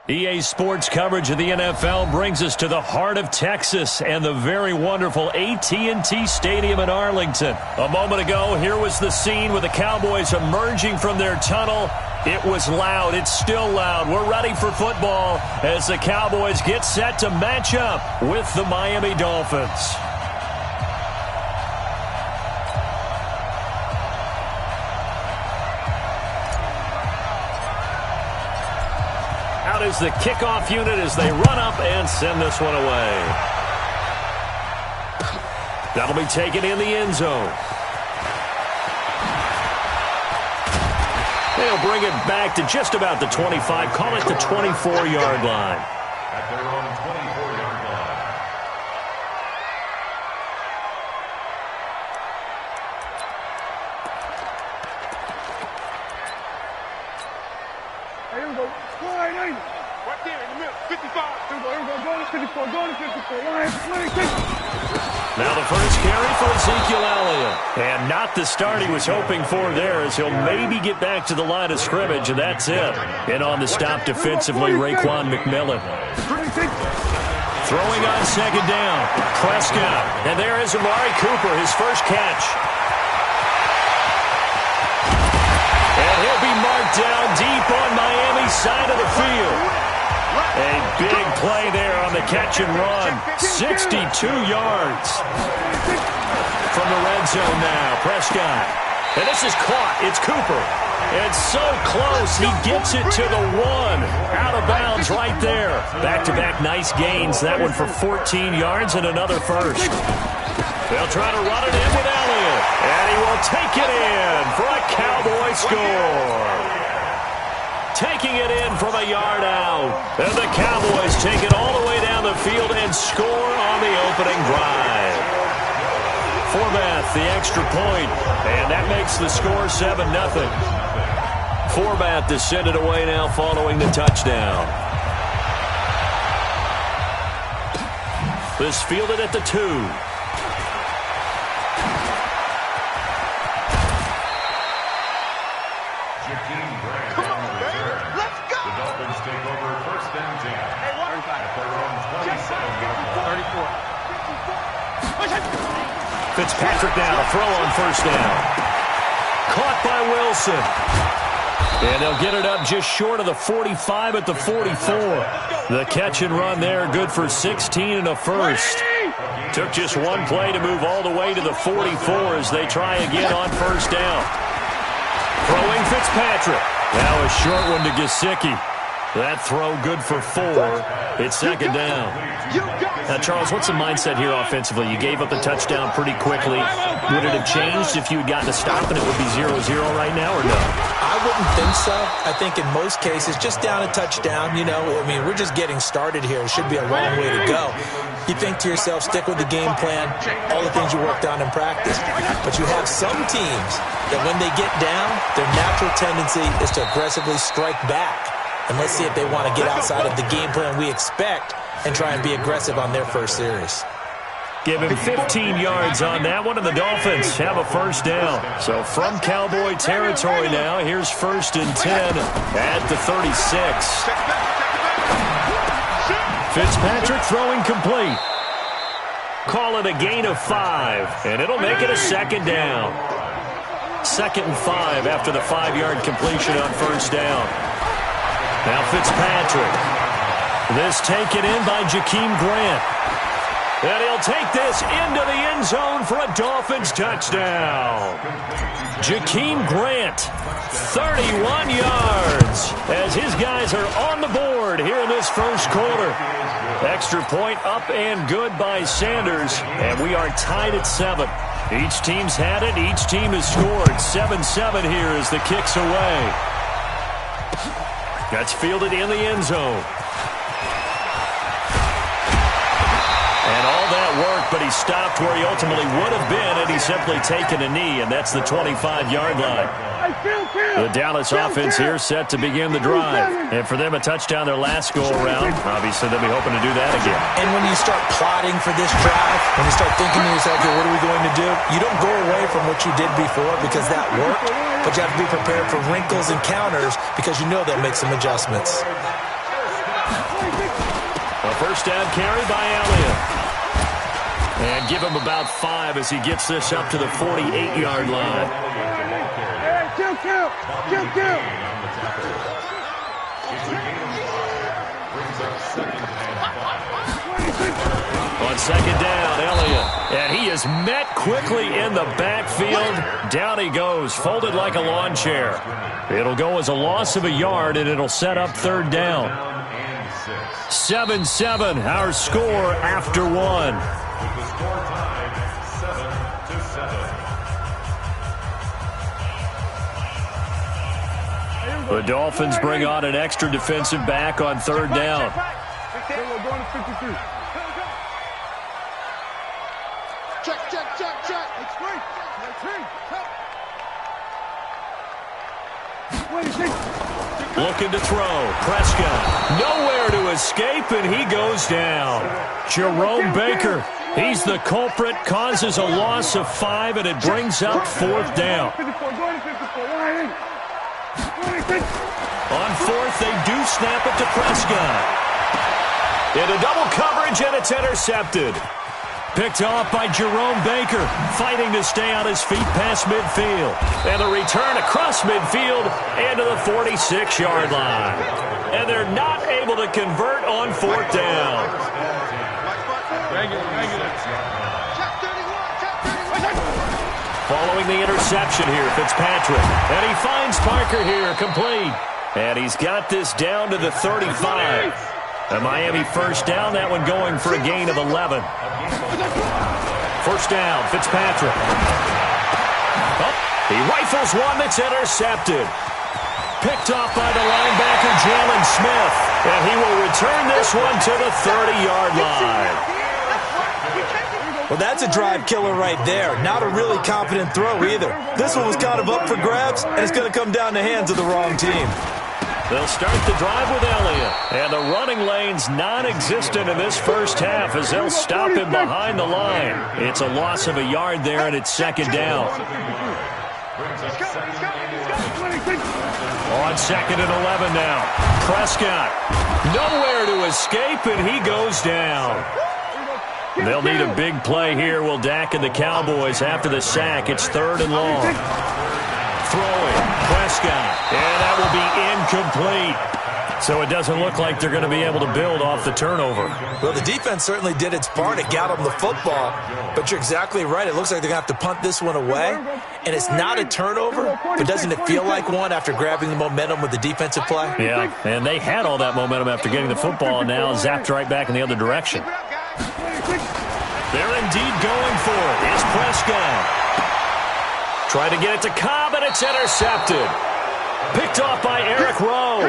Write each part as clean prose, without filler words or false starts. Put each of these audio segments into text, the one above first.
EA Sports coverage of the NFL brings us to the heart of Texas and the very wonderful AT&T Stadium in Arlington. A moment ago, here was the scene with the Cowboys emerging from their tunnel. It was loud. It's still loud. We're ready for football as the Cowboys get set to match up with the Miami Dolphins. Is the kickoff unit as they run up and send this one away. That'll be taken in the end zone. They'll bring it back to just about the 25. Call it the 24-yard line. At their own 24-yard line. Here we go. Right there in the middle. 55. Here we go. Go to 54. Go to 54. Line 26. Now the first carry for Ezekiel Elliott. And not the start he was hoping for there, as he'll maybe get back to the line of scrimmage, and that's it. And on the stop defensively, Raekwon McMillan. Throwing on second down. Prescott. And there is Amari Cooper, his first catch. And he'll be marked down deep on Miami's side of the field. A big play there on the catch and run. 62 yards. From the red zone now, Prescott. And this is caught. It's Cooper. And so close, he gets it to the one. Out of bounds right there. Back-to-back nice gains. That one for 14 yards and another first. They'll try to run it in with Elliott. And he will take it in for a Cowboy score. Taking it in from a yard out. And the Cowboys take it all the way down the field and score on the opening drive. Forbath, the extra point. And that makes the score 7-0. Forbath to send it away now following the touchdown. This fielded at the 2. Fitzpatrick now, throw on first down. Caught by Wilson. And they'll get it up just short of the 45 at the 44. The catch and run there, good for 16 and a first. Took just one play to move all the way to the 44 as they try again on first down. Throwing Fitzpatrick. Now a short one to Gesicki. That throw good for 4. It's second down. Now, Charles, what's the mindset here offensively? You gave up the touchdown pretty quickly. Would it have changed if you had gotten a stop and it would be 0-0 right now, or no? I wouldn't think so. I think in most cases, just down a touchdown, you know, I mean, we're just getting started here. It should be a long way to go. You think to yourself, stick with the game plan, all the things you worked on in practice. But you have some teams that when they get down, their natural tendency is to aggressively strike back. And let's see if they want to get outside of the game plan we expect and try and be aggressive on their first series. Give him 15 yards on that one, and the Dolphins have a first down. So from Cowboy territory now, here's 1st and 10 at the 36. Fitzpatrick throwing complete. Call it a gain of 5, and it'll make it a second down. 2nd and 5 after the 5-yard completion on first down. Now Fitzpatrick. This taken in by Jakeem Grant. And he'll take this into the end zone for a Dolphins touchdown. Jakeem Grant, 31 yards, as his guys are on the board here in this first quarter. Extra point up and good by Sanders, and we are tied at 7. Each team's had it. Each team has scored. 7-7 here as the kick's away. That's fielded in the end zone. And all that worked, but he stopped where he ultimately would have been had he simply taken a knee, and that's the 25-yard line. The Dallas offense here set to begin the drive. And for them, a touchdown their last go-around. Obviously, they'll be hoping to do that again. And when you start plotting for this drive, when you start thinking to yourself, okay, what are we going to do? You don't go away from what you did before because that worked, but you have to be prepared for wrinkles and counters because you know they'll make some adjustments. first down carry by Elliott. And give him about 5 as he gets this up to the 48-yard line. Hey, kill. On second down, Elliott. And he is met quickly in the backfield. Down he goes, folded like a lawn chair. It'll go as a loss of a yard, and it'll set up third down. 7-7, our score after one. With the score tied 7-7. The Dolphins bring on an extra defensive back on third down. We're going to 52. Check. It's great. Looking to throw. Prescott. Nowhere to escape, and he goes down. Jerome Baker. He's the culprit, causes a loss of 5, and it brings up fourth down. On fourth, they do snap it to Prescott. Into double coverage, and it's intercepted. Picked off by Jerome Baker, fighting to stay on his feet past midfield. And a return across midfield into the 46-yard line. And they're not able to convert on fourth down. Following the interception here, Fitzpatrick. And he finds Parker here, complete. And he's got this down to the 35. A Miami first down, that one going for a gain of 11. First down, Fitzpatrick. Oh, he rifles one that's intercepted. Picked off by the linebacker, Jalen Smith. And he will return this one to the 30-yard line. Well, that's a drive killer right there. Not a really confident throw either. This one was kind of up for grabs, and it's going to come down the hands of the wrong team. They'll start the drive with Elliott. And the running lane's non-existent in this first half as they'll stop him behind the line. It's a loss of a yard there, and it's second down. On second and 11 now. Prescott. Nowhere to escape, and he goes down. They'll need a big play here, will Dak and the Cowboys after the sack. It's third and long. Throwing, Prescott, and that will be incomplete. So it doesn't look like they're going to be able to build off the turnover. Well, the defense certainly did its part. It got them the football. But you're exactly right. It looks like they're going to have to punt this one away. And it's not a turnover, but doesn't it feel like one after grabbing the momentum with the defensive play? Yeah, and they had all that momentum after getting the football, and now zapped right back in the other direction. They're indeed going for it. It's Prescott. Trying to get it to Cobb, and it's intercepted. Picked off by Eric Rowe.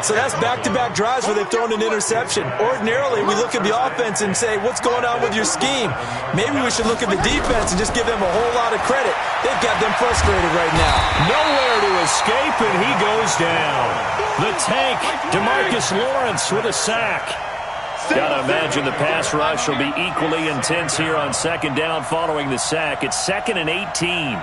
So that's back-to-back drives where they've thrown an interception. Ordinarily, we look at the offense and say, what's going on with your scheme? Maybe we should look at the defense and just give them a whole lot of credit. They've got them frustrated right now. Nowhere to escape, and he goes down. The tank, DeMarcus Lawrence with a sack. Gotta imagine the pass rush will be equally intense here on second down following the sack. It's second and 18.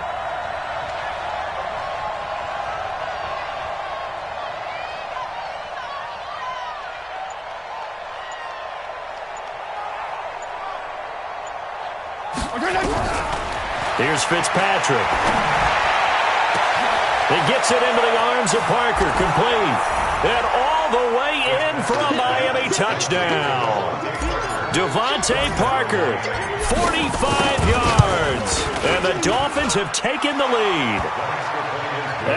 Here's Fitzpatrick. He gets it into the arms of Parker, complete. And all the way in for a Miami touchdown. Devontae Parker, 45 yards. And the Dolphins have taken the lead.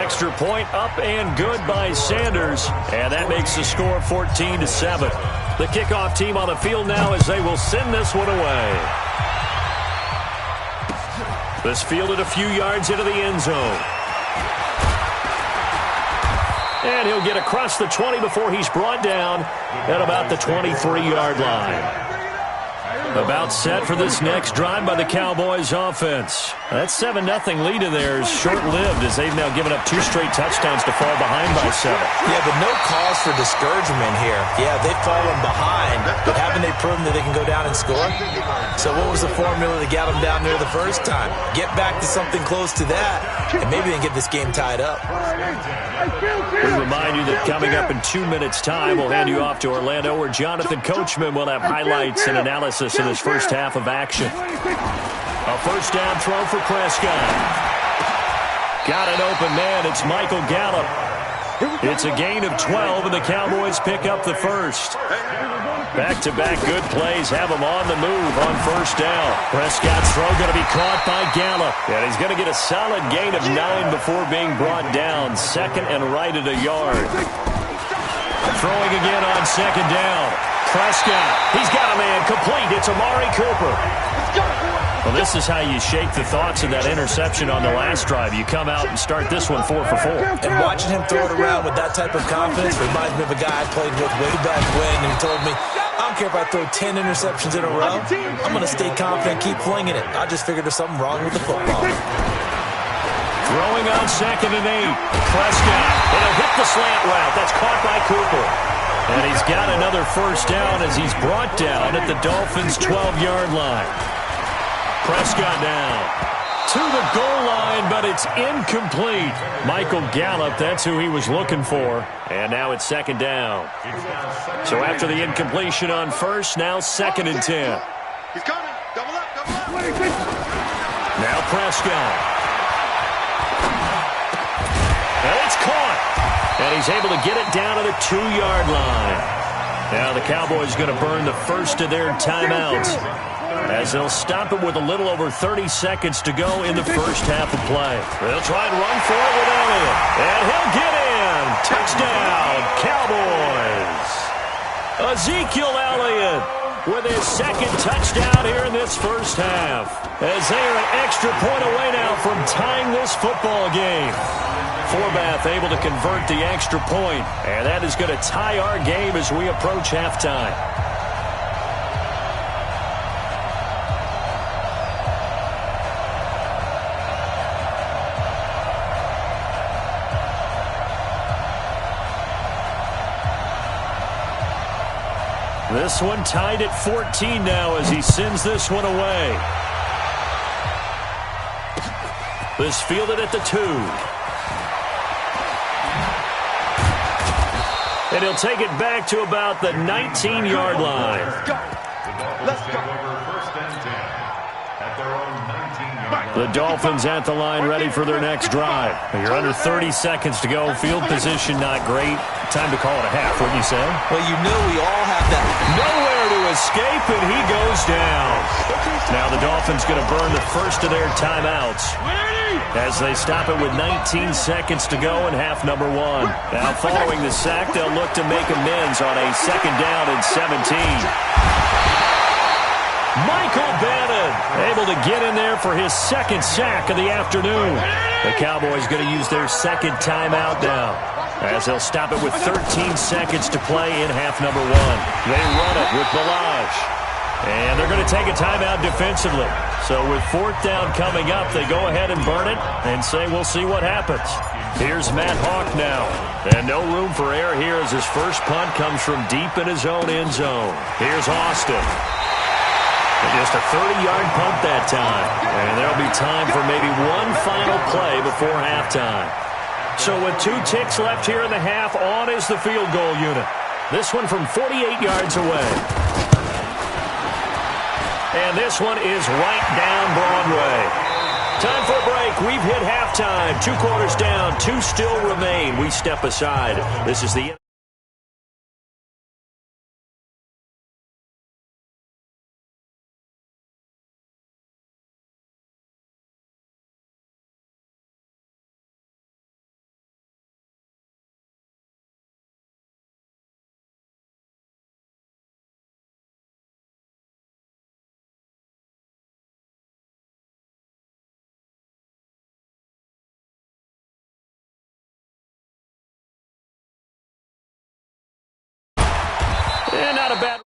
Extra point up and good by Sanders. And that makes the score 14-7. The kickoff team on the field now as they will send this one away. This fielded a few yards into the end zone. And he'll get across the 20 before he's brought down at about the 23-yard line. About set for this next drive by the Cowboys offense. That 7-0 lead of theirs short-lived as they've now given up 2 straight touchdowns to fall behind by 7. Yeah, but no cause for discouragement here. Yeah, they've fallen behind, but haven't they proven that they can go down and score? So what was the formula that got them down there the first time? Get back to something close to that, and maybe they can get this game tied up. We remind you that coming up in 2 minutes' time, we'll hand you off to Orlando, where Jonathan Coachman will have highlights and analysis in this first half of action. A first down throw for Prescott. Got an open man. It's Michael Gallup. It's a gain of 12, and the Cowboys pick up the first. Back-to-back good plays have him on the move on first down. Prescott's throw going to be caught by Gallup. And he's going to get a solid gain of 9 before being brought down. Second and right at a yard. Throwing again on second down. Prescott, he's got a man complete. It's Amari Cooper. Well, this is how you shake the thoughts of that interception on the last drive. You come out and start this one 4 for 4. And watching him throw it around with that type of confidence reminds me of a guy I played with way back when, and he told me, I don't care if I throw 10 interceptions in a row. I'm going to stay confident, keep flinging it. I just figured there's something wrong with the football. Throwing on second and 8. Prescott, and he'll hit the slant route. That's caught by Cooper. And he's got another first down as he's brought down at the Dolphins' 12-yard line. Prescott now to the goal line, but it's incomplete. Michael Gallup, that's who he was looking for. And now it's second down. So after the incompletion on first, now second and 10. He's coming. Double up, double up. Now Prescott. And it's caught. And he's able to get it down to the 2-yard line. Now the Cowboys going to burn the first of their timeouts, as they'll stop it with a little over 30 seconds to go in the first half of play. They'll try and run for it with Elliott. And he'll get in. Touchdown, Cowboys. Ezekiel Elliott with his second touchdown here in this first half, as they are an extra point away now from tying this football game. Forbath able to convert the extra point, and that is going to tie our game as we approach halftime. This one tied at 14 now as he sends this one away. This fielded at the 2. And he'll take it back to about the 19-yard line. Let's go. First and 10 at their own 19-yard line. The Dolphins at the line, ready for their next drive. You're under 30 seconds to go. Field position not great. Time to call it a half, wouldn't you say? Well, you know we all have that. Nowhere to escape, and he goes down. Now the Dolphins going to burn the first of their timeouts, as they stop it with 19 seconds to go in half number 1. Now following the sack, they'll look to make amends on a second down and 17. Michael Bannon able to get in there for his second sack of the afternoon. The Cowboys going to use their second timeout now, as they'll stop it with 13 seconds to play in half number 1. They run it with Balaj. And they're going to take a timeout defensively. So with fourth down coming up, they go ahead and burn it and say we'll see what happens. Here's Matt Hawk now. And no room for error here as his first punt comes from deep in his own end zone. Here's Austin. And just a 30-yard punt that time. And there'll be time for maybe one final play before halftime. So with 2 ticks left here in the half, on is the field goal unit. This one from 48 yards away. And this one is right down Broadway. Time for a break. We've hit halftime. 2 quarters down, 2 still remain. We step aside. This is the not a bad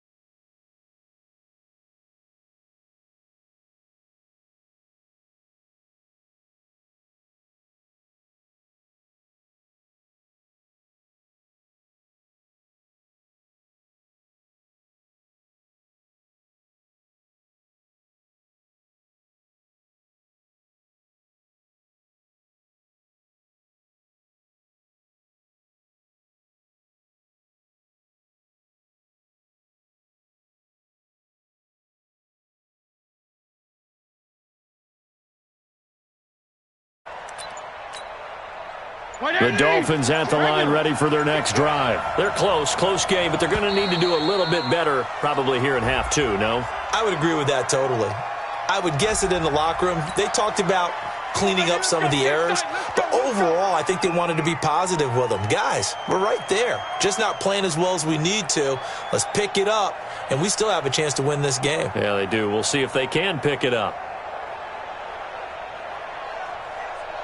The Dolphins at the line ready for their next drive. They're close game, but they're going to need to do a little bit better probably here in half two, no? I would agree with that totally. I would guess it in the locker room. They talked about cleaning up some of the errors, but overall, I think they wanted to be positive with them. Guys, we're right there. Just not playing as well as we need to. Let's pick it up, and we still have a chance to win this game. Yeah, they do. We'll see if they can pick it up.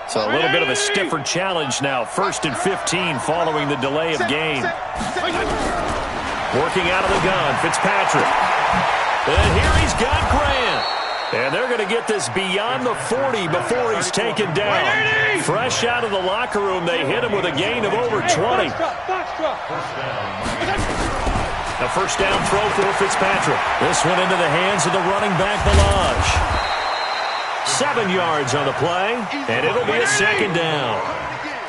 So a little bit of a stiffer challenge now. 1st and 15 following the delay of game. Working out of the gun, Fitzpatrick. And here he's got Grant. And they're going to get this beyond the 40 before he's taken down. Fresh out of the locker room, they hit him with a gain of over 20. A first down throw for Fitzpatrick. This one into the hands of the running back, Balaj. 7 yards on the play, and it'll be a second down.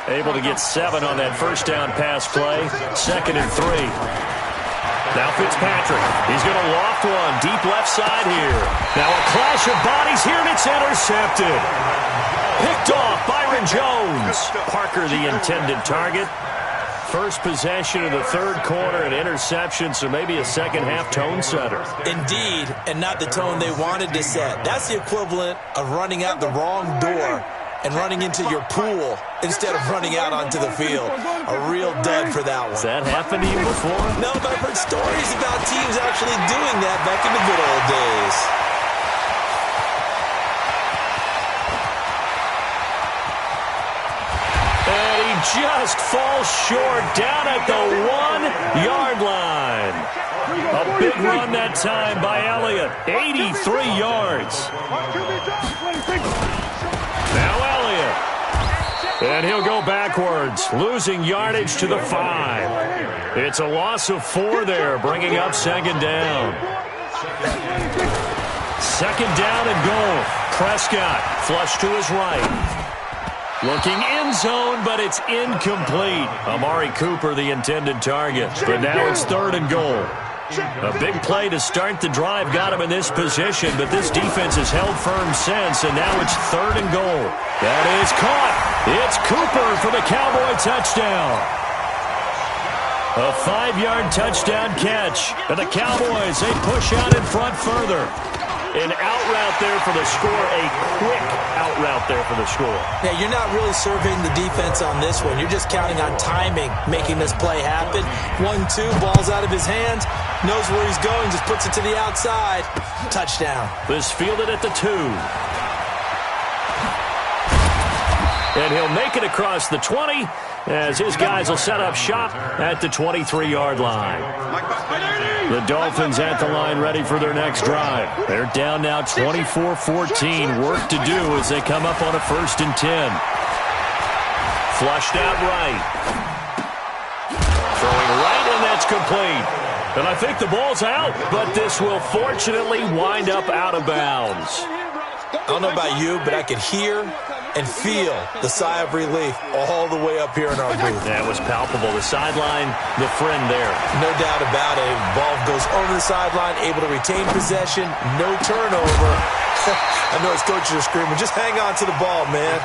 Able to get 7 on that first down pass play. 2nd and 3. Now Fitzpatrick. He's going to loft one deep left side here. Now a clash of bodies here, and it's intercepted. Picked off Byron Jones. Parker, the intended target. First possession of the third quarter, an interception, so maybe a second-half tone setter. Indeed, and not the tone they wanted to set. That's the equivalent of running out the wrong door and running into your pool instead of running out onto the field. A real dud for that one. Has that happened to you before? No, but I've heard stories about teams actually doing that back in the good old days. Just falls short down at the 1-yard line. A big run that time by Elliott. 83 yards. Now Elliott. And he'll go backwards, losing yardage to the 5. It's a loss of 4 there, bringing up second down. Second down and goal. Prescott flush to his right. Looking end zone, but it's incomplete. Amari Cooper, the intended target. But now it's 3rd and goal. A big play to start the drive got him in this position, but this defense has held firm since, and now it's 3rd and goal. That is caught. It's Cooper for the Cowboy touchdown. A 5-yard touchdown catch. And the Cowboys, they push out in front further. An out route there for the score, a quick out route there for the score. Yeah, you're not really surveying the defense on this one. You're just counting on timing, making this play happen. 1-2, ball's out of his hands, knows where he's going, just puts it to the outside. Touchdown. This fielded at the 2. And he'll make it across the 20 as his guys will set up shop at the 23-yard line. The Dolphins at the line ready for their next drive. They're down now 24-14. Work to do as they come up on a 1st and 10. Flushed out right. Throwing right, and that's complete. And I think the ball's out, but this will fortunately wind up out of bounds. I don't know about you, but I could hear and feel the sigh of relief all the way up here in our booth. That was palpable. The sideline, the friend there. No doubt about it. Ball goes over the sideline, able to retain possession, no turnover. I know his coaches are screaming, just hang on to the ball, man.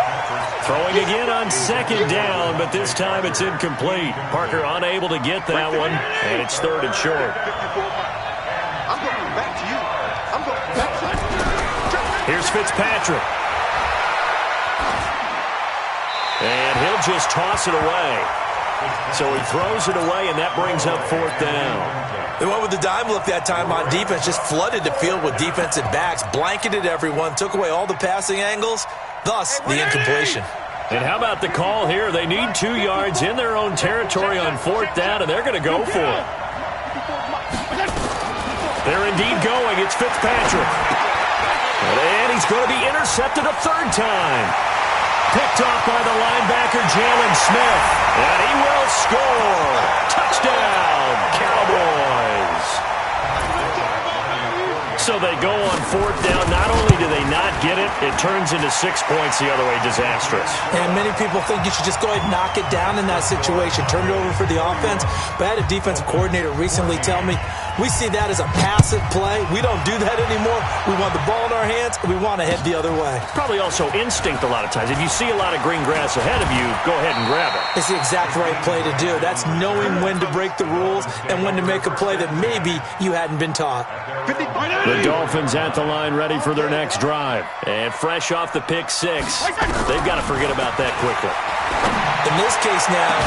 Throwing again on second down, but this time it's incomplete. Parker unable to get that one, and it's 3rd and short. I'm going back to you. I'm going back to you. Here's Fitzpatrick. And he'll just toss it away. So he throws it away, and that brings up 4th down. They went with the dime look that time on defense, just flooded the field with defensive backs, blanketed everyone, took away all the passing angles, thus the incompletion. And how about the call here? They need 2 yards in their own territory on 4th down, and they're going to go for it. They're indeed going. It's Fitzpatrick. And he's going to be intercepted a 3rd time. Picked off by the linebacker, Jalen Smith. And he will score. Touchdown, Cowboys. So they go on 4th down. Not only do they not get it, it turns into 6 points the other way. Disastrous. And many people think you should just go ahead and knock it down in that situation. Turn it over for the offense. But I had a defensive coordinator recently tell me, We see that as a passive play. We don't do that anymore. We want the ball in our hands, and we want to head the other way. Probably also instinct a lot of times. If you see a lot of green grass ahead of you, go ahead and grab it. It's the exact right play to do. That's knowing when to break the rules and when to make a play that maybe you hadn't been taught. The Dolphins at the line ready for their next drive. And fresh off the pick six, they've got to forget about that quickly. In this case now,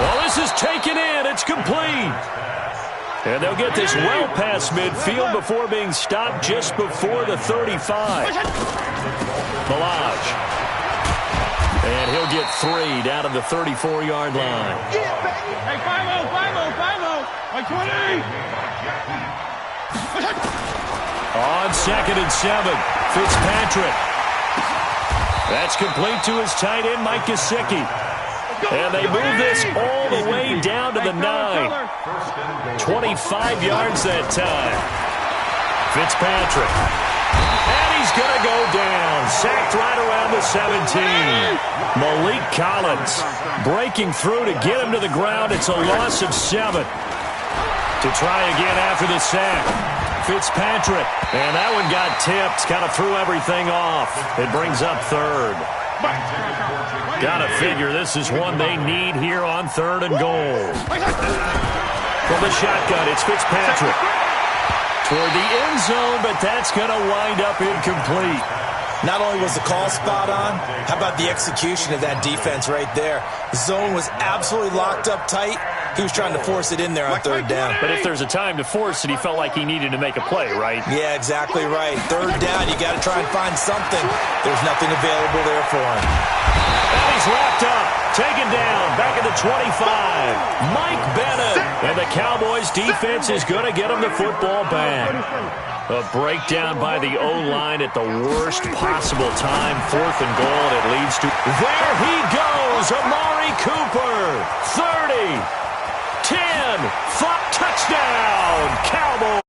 well, this is taken in. It's complete. And they'll get this well past midfield before being stopped just before the 35. Malaj. And he'll get 3 down to the 34-yard line. Hey, 5-0, 5-0, 5-0. Like 20. On 2nd and 7, Fitzpatrick. That's complete to his tight end, Mike Gesicki. And they move this all the way down to the 9. 25 yards that time. Fitzpatrick. And he's going to go down. Sacked right around the 17. Malik Collins breaking through to get him to the ground. It's a loss of 7. To try again after the sack. Fitzpatrick. And that one got tipped. Kind of threw everything off. It brings up 3rd. Gotta figure this is one they need here on 3rd and goal. From the shotgun, it's Fitzpatrick. Toward the end zone, but that's going to wind up incomplete. not only was the call spot on, how about the execution of that defense right there? The zone was absolutely locked up tight. He was trying to force it in there on 3rd down. But if there's a time to force it, he felt like he needed to make a play, right? Yeah, exactly right. 3rd down, you got to try and find something. There's nothing available there for him. And he's wrapped up, taken down, back at the 25. Mike Bennett. And the Cowboys defense is going to get him the football back. A breakdown by the O-line at the worst possible time. 4th and goal, and it leads to... There he goes, Amari Cooper. 30, 10, 5, touchdown, Cowboys.